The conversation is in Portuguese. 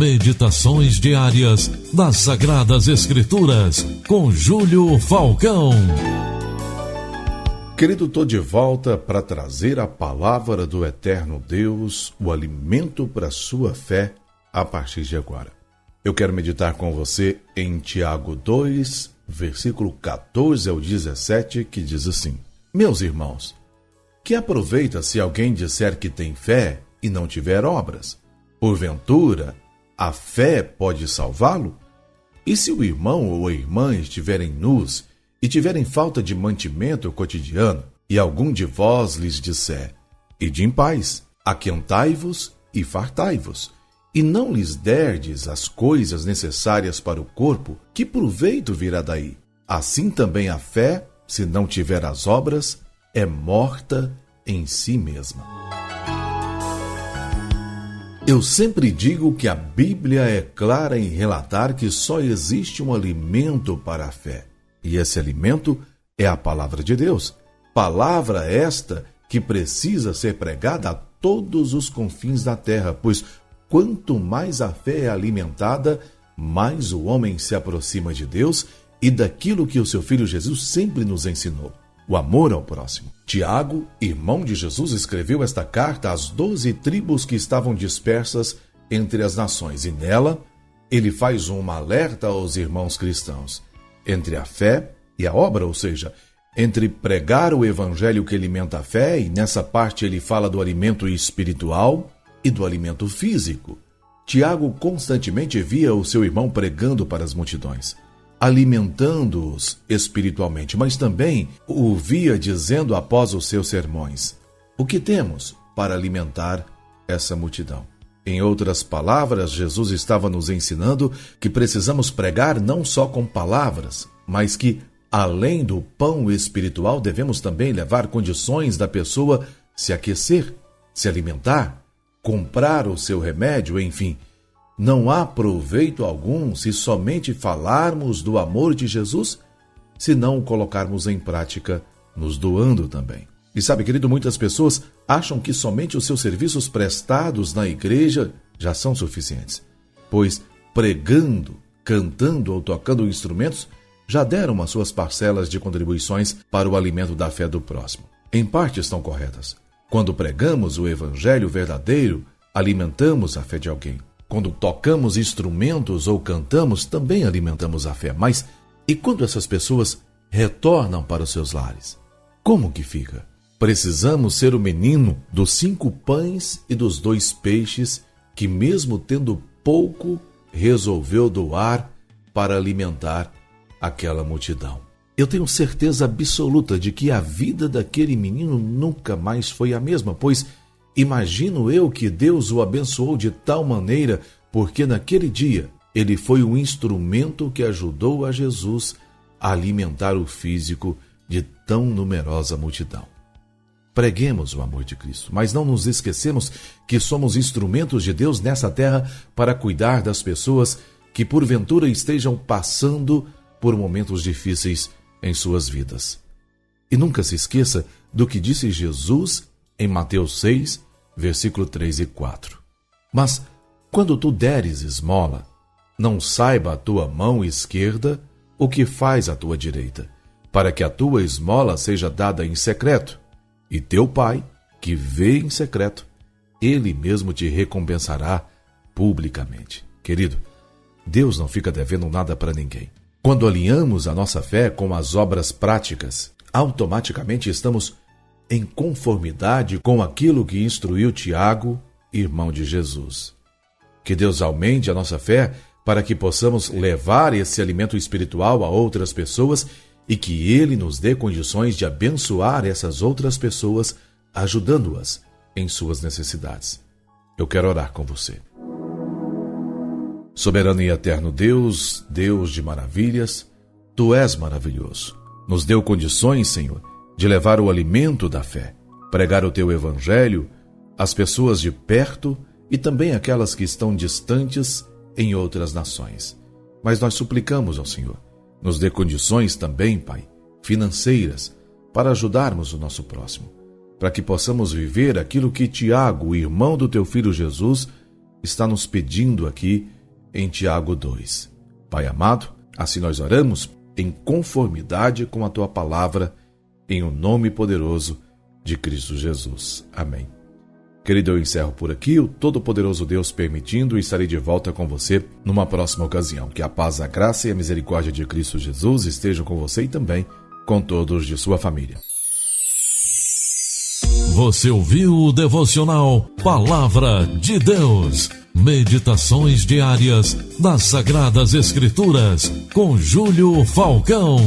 Meditações diárias das Sagradas Escrituras, com Júlio Falcão. Querido, estou de volta para trazer a palavra do eterno Deus, o alimento para a sua fé, a partir de agora. Eu quero meditar com você em Tiago 2, versículo 14 ao 17, que diz assim: Meus irmãos, que aproveita se alguém disser que tem fé e não tiver obras? Porventura, a fé pode salvá-lo? E se o irmão ou a irmã estiverem nus e tiverem falta de mantimento cotidiano, e algum de vós lhes disser: Ide em paz, aquentai-vos e fartai-vos, e não lhes derdes as coisas necessárias para o corpo, que proveito virá daí? Assim também a fé, se não tiver as obras, é morta em si mesma. Eu sempre digo que a Bíblia é clara em relatar que só existe um alimento para a fé. E esse alimento é a palavra de Deus. Palavra esta que precisa ser pregada a todos os confins da terra, pois quanto mais a fé é alimentada, mais o homem se aproxima de Deus e daquilo que o seu Filho Jesus sempre nos ensinou: o amor ao próximo. Tiago, irmão de Jesus, escreveu esta carta às 12 tribos que estavam dispersas entre as nações, e nela ele faz um alerta aos irmãos cristãos entre a fé e a obra, ou seja, entre pregar o evangelho que alimenta a fé, e nessa parte ele fala do alimento espiritual e do alimento físico. Tiago constantemente via o seu irmão pregando para as multidões, alimentando-os espiritualmente, mas também o via dizendo após os seus sermões: o que temos para alimentar essa multidão? Em outras palavras, Jesus estava nos ensinando que precisamos pregar não só com palavras, mas que, além do pão espiritual, devemos também levar condições da pessoa se aquecer, se alimentar, comprar o seu remédio, enfim. Não há proveito algum se somente falarmos do amor de Jesus, se não o colocarmos em prática, nos doando também. E sabe, querido, muitas pessoas acham que somente os seus serviços prestados na igreja já são suficientes, pois pregando, cantando ou tocando instrumentos já deram as suas parcelas de contribuições para o alimento da fé do próximo. Em parte estão corretas. Quando pregamos o evangelho verdadeiro, alimentamos a fé de alguém. Quando tocamos instrumentos ou cantamos, também alimentamos a fé. Mas e quando essas pessoas retornam para os seus lares? Como que fica? Precisamos ser o menino dos 5 pães e dos 2 peixes, que mesmo tendo pouco, resolveu doar para alimentar aquela multidão. Eu tenho certeza absoluta de que a vida daquele menino nunca mais foi a mesma, pois imagino eu que Deus o abençoou de tal maneira, porque naquele dia ele foi um instrumento que ajudou a Jesus a alimentar o físico de tão numerosa multidão. Preguemos o amor de Cristo, mas não nos esquecemos que somos instrumentos de Deus nessa terra para cuidar das pessoas que porventura estejam passando por momentos difíceis em suas vidas. E nunca se esqueça do que disse Jesus em Mateus 6, versículo 3 e 4. Mas, quando tu deres esmola, não saiba a tua mão esquerda o que faz a tua direita, para que a tua esmola seja dada em secreto, e teu Pai, que vê em secreto, Ele mesmo te recompensará publicamente. Querido, Deus não fica devendo nada para ninguém. Quando alinhamos a nossa fé com as obras práticas, automaticamente estamos em conformidade com aquilo que instruiu Tiago, irmão de Jesus. Que Deus aumente a nossa fé para que possamos levar esse alimento espiritual a outras pessoas e que Ele nos dê condições de abençoar essas outras pessoas, ajudando-as em suas necessidades. Eu quero orar com você. Soberano e eterno Deus, Deus de maravilhas, Tu és maravilhoso. Nos deu condições, Senhor, de levar o alimento da fé, pregar o Teu Evangelho às pessoas de perto e também aquelas que estão distantes em outras nações. Mas nós suplicamos ao Senhor, nos dê condições também, Pai, financeiras, para ajudarmos o nosso próximo, para que possamos viver aquilo que Tiago, o irmão do Teu Filho Jesus, está nos pedindo aqui em Tiago 2. Pai amado, assim nós oramos em conformidade com a Tua palavra, em o nome poderoso de Cristo Jesus. Amém. Querido, eu encerro por aqui. O Todo-Poderoso Deus permitindo, estarei de volta com você numa próxima ocasião. Que a paz, a graça e a misericórdia de Cristo Jesus estejam com você e também com todos de sua família. Você ouviu o devocional Palavra de Deus. Meditações diárias das Sagradas Escrituras com Júlio Falcão.